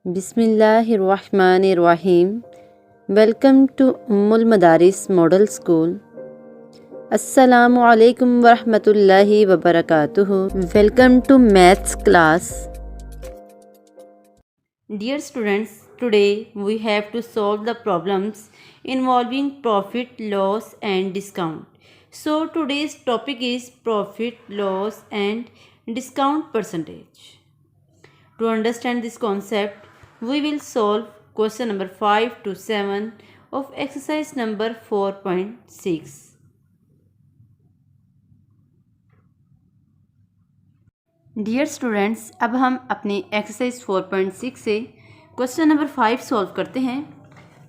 बिस्मिल्लाहिर्रहमानिर्रहीम। Welcome to Ummul Madaris model school. अस्सलामु अलैकुम वरहमतुल्लाहि वबरकातुहू। Welcome to maths class. Dear students, today we have to solve the problems involving profit, loss and discount. So today's topic is profit, loss and discount percentage. To understand this concept, we will solve question number 5 to 7 of exercise number 4.6. Dear students, अब हम अपने exercise 4.6 से question number 5 solve करते हैं।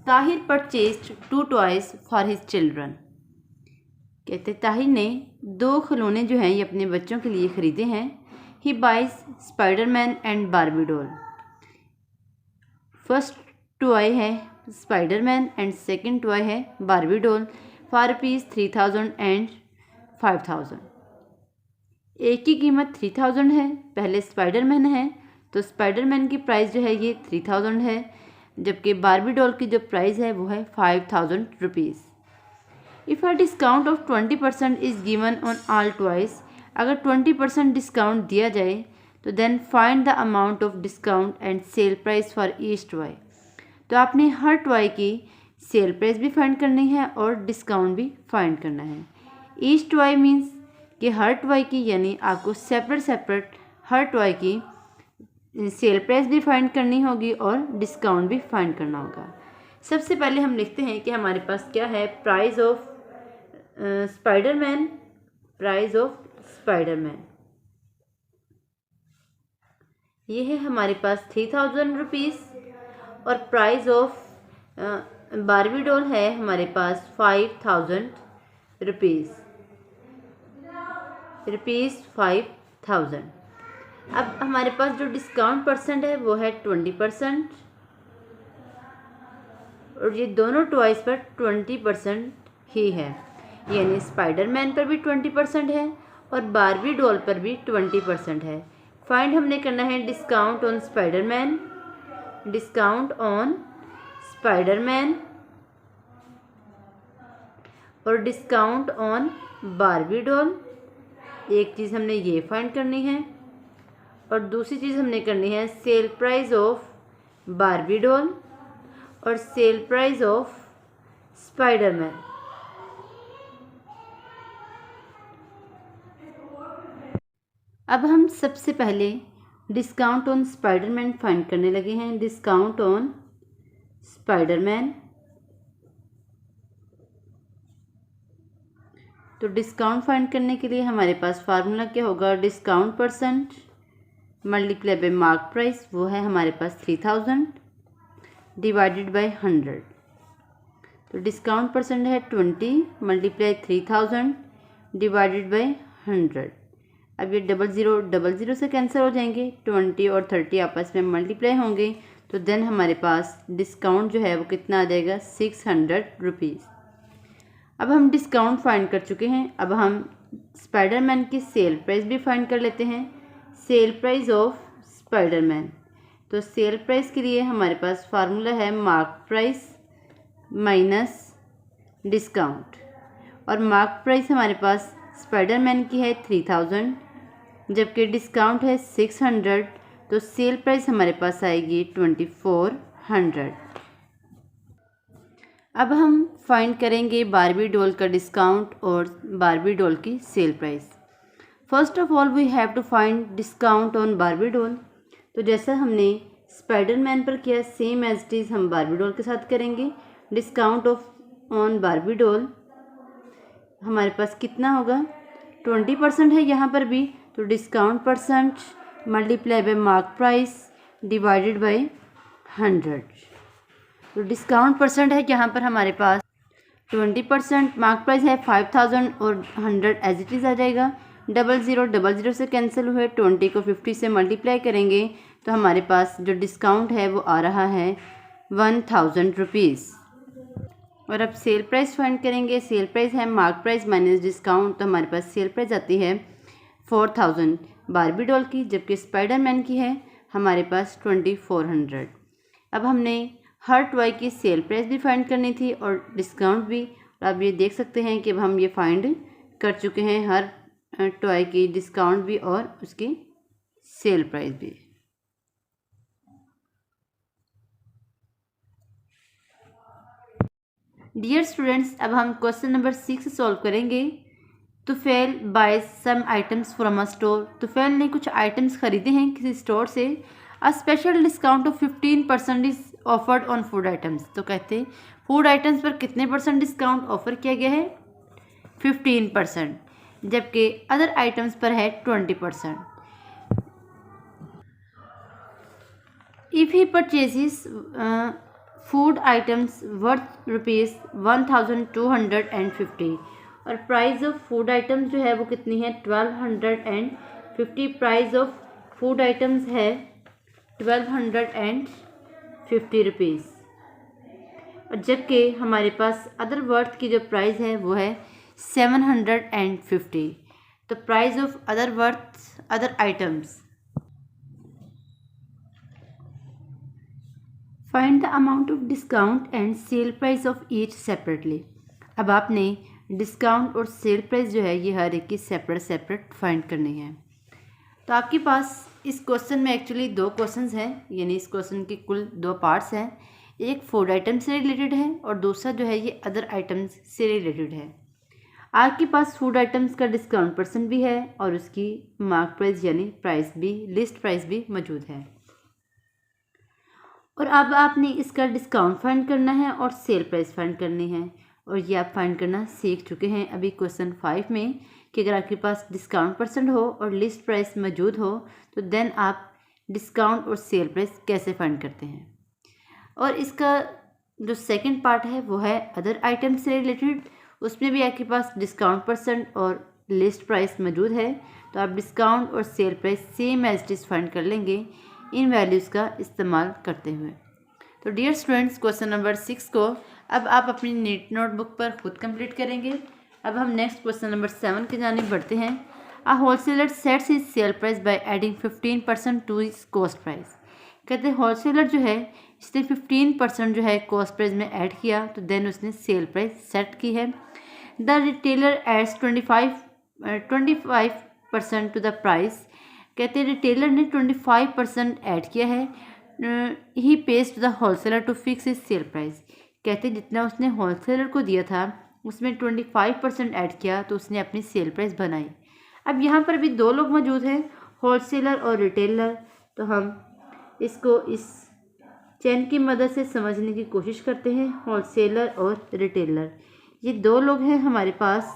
Tahir purchased 2 toys for his children. कहते ताहिर ने 2 खिलौने जो हैं ये अपने बच्चों के लिए ख़रीदे हैं। He buys Spiderman and Barbie doll. First toy है स्पाइडरमैन एंड सेकंड टॉय है बारबी डॉल फॉर ₹3000 एंड 5000। एक की कीमत 3000 है। पहले स्पाइडरमैन है तो स्पाइडरमैन की प्राइस जो है ये 3000 है, जबकि बारबी डॉल की जो प्राइस है वो है ₹5000। If a discount of 20% is given on all toys. अगर 20% डिस्काउंट दिया जाए तो then find the amount of discount and sale price for each toy. तो आपने हर टॉय की सेल प्राइस भी फाइंड करनी है और डिस्काउंट भी फाइंड करना है। ईच टॉय मीन्स कि हर टॉय की, यानी आपको सेपरेट हर टॉय की सेल प्राइस भी फाइंड करनी होगी और डिस्काउंट भी फाइंड करना होगा। सबसे पहले हम लिखते हैं कि हमारे पास क्या है, price of Spiderman. Price of Spiderman ये है हमारे पास ₹3000 और प्राइस ऑफ बारबी डॉल है हमारे पास ₹5000। अब हमारे पास जो डिस्काउंट परसेंट है वो है 20% और ये दोनों टॉयज पर 20% ही है, यानी स्पाइडरमैन पर भी 20% है और बारबी डॉल पर भी 20% है। फाइंड हमने करना है discount on Spiderman, discount on Spiderman और डिस्काउंट ऑन बारबी डॉल। एक चीज़ हमने ये फाइंड करनी है और दूसरी चीज़ हमने करनी है sale price of Barbie doll और सेल प्राइस ऑफ स्पाइडरमैन। अब हम सबसे पहले डिस्काउंट ऑन स्पाइडरमैन फाइंड करने लगे हैं। डिस्काउंट ऑन स्पाइडरमैन, तो डिस्काउंट फाइंड करने के लिए हमारे पास फार्मूला क्या होगा, discount percent multiply by mark price, वो है हमारे पास 3000 डिवाइडेड बाय 100। तो डिस्काउंट परसेंट है 20 मल्टीप्लाई 3000 डिवाइडेड बाय 100। अब ये 00 से कैंसिल हो जाएंगे, 20 और 30 आपस में मल्टीप्लाई होंगे, तो देन हमारे पास डिस्काउंट जो है वो कितना आ जाएगा, ₹600। अब हम डिस्काउंट फाइंड कर चुके हैं। अब हम स्पाइडरमैन की सेल प्राइस भी फाइंड कर लेते हैं। सेल प्राइस ऑफ स्पाइडरमैन, तो सेल प्राइस के लिए हमारे पास फार्मूला है मार्क प्राइस माइनस डिस्काउंट, और मार्क प्राइस हमारे पास स्पाइडरमैन की है 3000 जबकि डिस्काउंट है 600, तो सेल प्राइस हमारे पास आएगी 2400। अब हम फाइंड करेंगे बारबी डॉल का डिस्काउंट और बारबी डॉल की sale price. First of all we have to find discount on Barbie doll. तो जैसा हमने स्पाइडरमैन पर किया सेम एज इट इज़ हम बारबी डॉल के साथ करेंगे। Discount of on Barbie doll हमारे पास कितना होगा, 20% है यहाँ पर भी, तो discount percent multiply by mark price divided by 100। तो डिस्काउंट परसेंट है यहाँ पर हमारे पास 20%, मार्क प्राइस है 5000 और 100 एज इट इज़ आ जाएगा। 00 से कैंसिल हुए, 20 को 50 से मल्टीप्लाई करेंगे तो हमारे पास जो डिस्काउंट है वो आ रहा है ₹1000। और अब सेल प्राइस फाइंड करेंगे। सेल प्राइस है मार्क प्राइस माइनस डिस्काउंट, तो हमारे पास सेल प्राइस आती है 4000 बारबी डॉल की, जबकि स्पाइडरमैन की है हमारे पास 2400। अब हमने हर टॉय की सेल प्राइस भी फाइंड करनी थी और डिस्काउंट भी। और आप ये देख सकते हैं कि अब हम ये फाइंड कर चुके हैं, हर टॉय की डिस्काउंट भी और उसकी सेल प्राइस भी। डियर स्टूडेंट्स, अब हम क्वेश्चन नंबर 6 सॉल्व करेंगे। Tufail buys some items from a store. Tufail ने कुछ आइटम्स खरीदे हैं किसी स्टोर से। A special discount of 15% is offered on food items. तो कहते हैं फूड आइटम्स पर कितने परसेंट डिस्काउंट ऑफर किया गया है? 15%, जबकि अदर आइटम्स पर है 20%। If he purchases food items worth ₹1250 और प्राइस ऑफ फूड आइटम्स जो है वो कितनी है? 1250। प्राइस ऑफ फूड आइटम्स है 1250 रुपीज़। और जबकि हमारे पास अदर वर्थ की जो प्राइस है वो है 750। तो price of other worth other items. Find the amount of discount and sale price of each separately. अब आपने डिस्काउंट और सेल प्राइस जो है ये हर एक की सेपरेट फाइंड करनी है। तो आपके पास इस क्वेश्चन में एक्चुअली 2 क्वेश्चंस हैं, यानी इस क्वेश्चन के कुल 2 पार्ट्स हैं। एक फूड आइटम से रिलेटेड है और दूसरा जो है ये अदर आइटम्स से रिलेटेड है। आपके पास फूड आइटम्स का डिस्काउंट परसेंट भी है और उसकी मार्क प्राइस यानी प्राइस भी, लिस्ट प्राइस भी मौजूद है। और अब आपने इसका डिस्काउंट फाइंड करना है और सेल प्राइस फाइंड करनी है। और ये आप फाइंड करना सीख चुके हैं अभी क्वेश्चन 5 में कि अगर आपके पास डिस्काउंट परसेंट हो और लिस्ट प्राइस मौजूद हो तो देन आप डिस्काउंट और सेल प्राइस कैसे फाइंड करते हैं। और इसका जो सेकंड पार्ट है वो है अदर आइटम्स से रिलेटेड। उसमें भी आपके पास डिस्काउंट परसेंट और लिस्ट प्राइस मौजूद है। तो आप डिस्काउंट और sale price same as it is find कर लेंगे इन वैल्यूज़ का इस्तेमाल करते हुए। तो डियर स्टूडेंट्स, क्वेश्चन नंबर 6 को अब आप अपनी नीट नोटबुक पर खुद कंप्लीट करेंगे। अब हम नेक्स्ट क्वेश्चन नंबर 7 की जानिब बढ़ते हैं। A wholesaler sets his sale price by adding 15% to his cost price. कहते हैं होलसेलर जो है इसने 15% जो है कॉस्ट प्राइस में ऐड किया तो देन उसने सेल प्राइस सेट की है। The retailer adds 25% to the price. कहते हैं रिटेलर ने 25% ऐड किया है। He pays to the wholesaler to fix his sale price. कहते हैं जितना उसने होलसेलर को दिया था उसमें 25% ऐड किया तो उसने अपनी सेल प्राइस बनाई। अब यहाँ पर भी 2 लोग मौजूद हैं, होलसेलर और रिटेलर। तो हम इसको इस चेन की मदद से समझने की कोशिश करते हैं। होलसेलर और रिटेलर ये 2 लोग हैं हमारे पास।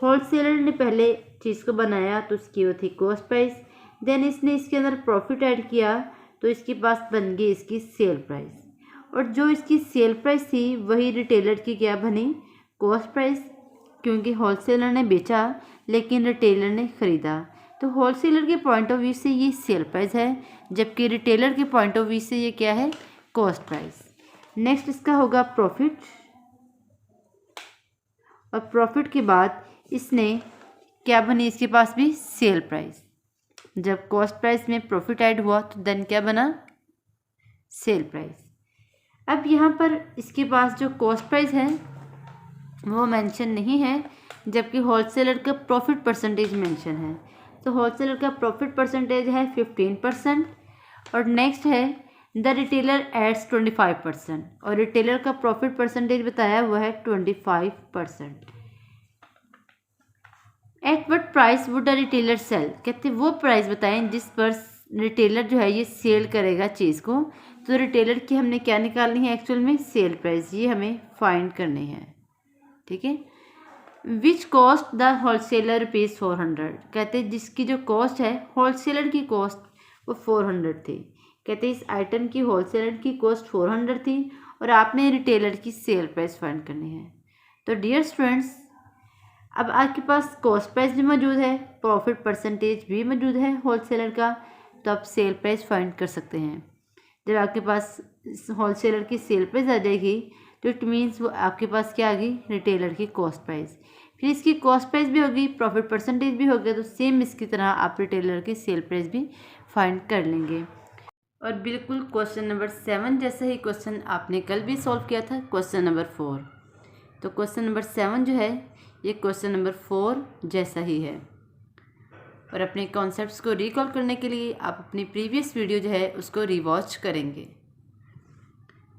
होलसेलर ने पहले चीज़ को बनाया तो उसकी वो थी कॉस्ट प्राइस। देन इसने इसके अंदर प्रॉफिट ऐड किया तो इसके पास बन गई इसकी सेल प्राइस। और जो इसकी सेल प्राइस थी वही रिटेलर की क्या बनी? कॉस्ट प्राइस, क्योंकि होलसेलर ने बेचा लेकिन रिटेलर ने ख़रीदा। तो होलसेलर के पॉइंट ऑफ व्यू से ये सेल प्राइस है, जबकि रिटेलर के पॉइंट ऑफ व्यू से ये क्या है? Cost price. नेक्स्ट इसका होगा प्रॉफिट। और प्रॉफिट के बाद इसने क्या बनी? इसके पास भी सेल प्राइस। जब कॉस्ट प्राइस में प्रॉफिट ऐड हुआ तो देन क्या बना? Sale price. अब यहाँ पर इसके पास जो कॉस्ट प्राइस है वो मेंशन नहीं है, जबकि होलसेलर का प्रॉफिट परसेंटेज मेंशन है। तो होलसेलर का प्रॉफिट परसेंटेज है 15% और नेक्स्ट है द रिटेलर एड्स 25% और रिटेलर का प्रॉफिट परसेंटेज बताया हुआ है 25%। At what price would the retailer sell. कहते वो प्राइस बताएं जिस पर रिटेलर जो है ये सेल करेगा चीज़ को। तो रिटेलर की हमने क्या निकालनी है? एक्चुअल में सेल प्राइस, ये हमें फाइंड करनी है। ठीक है। Which cost the wholesaler rupees 400। कहते जिसकी जो कॉस्ट है होलसेलर की कॉस्ट वो 400 थी। कहते इस आइटम की होलसेलर की कॉस्ट 400 थी और आपने रिटेलर की सेल प्राइस फाइंड करनी है। तो डियर स्टूडेंट्स, अब आपके पास कॉस्ट प्राइस भी मौजूद है, प्रॉफिट परसेंटेज भी मौजूद है होलसेलर का, तो आप सेल प्राइस फाइंड कर सकते हैं। जब आपके पास होलसेलर की सेल प्राइस आ जाएगी तो इट मीन्स वो आपके पास क्या आ गई? रिटेलर की कॉस्ट प्राइस। फिर इसकी कॉस्ट प्राइस भी होगी, प्रॉफिट परसेंटेज भी हो गया, तो सेम इसकी तरह आप रिटेलर की सेल प्राइस भी फाइंड कर लेंगे। और बिल्कुल क्वेश्चन नंबर 7 जैसा ही क्वेश्चन आपने कल भी सॉल्व किया था, क्वेश्चन नंबर 4। तो क्वेश्चन नंबर 7 जो है ये क्वेश्चन नंबर 4 जैसा ही है। और अपने कॉन्सेप्ट्स को रिकॉल करने के लिए आप अपनी प्रीवियस वीडियो जो है उसको रिवॉच करेंगे।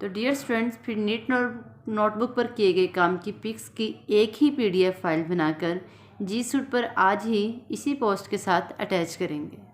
तो डियर स्टूडेंट्स, फिर नीट नोटबुक पर किए गए काम की पिक्स की एक ही PDF फाइल बनाकर जी सूट पर आज ही इसी पोस्ट के साथ अटैच करेंगे।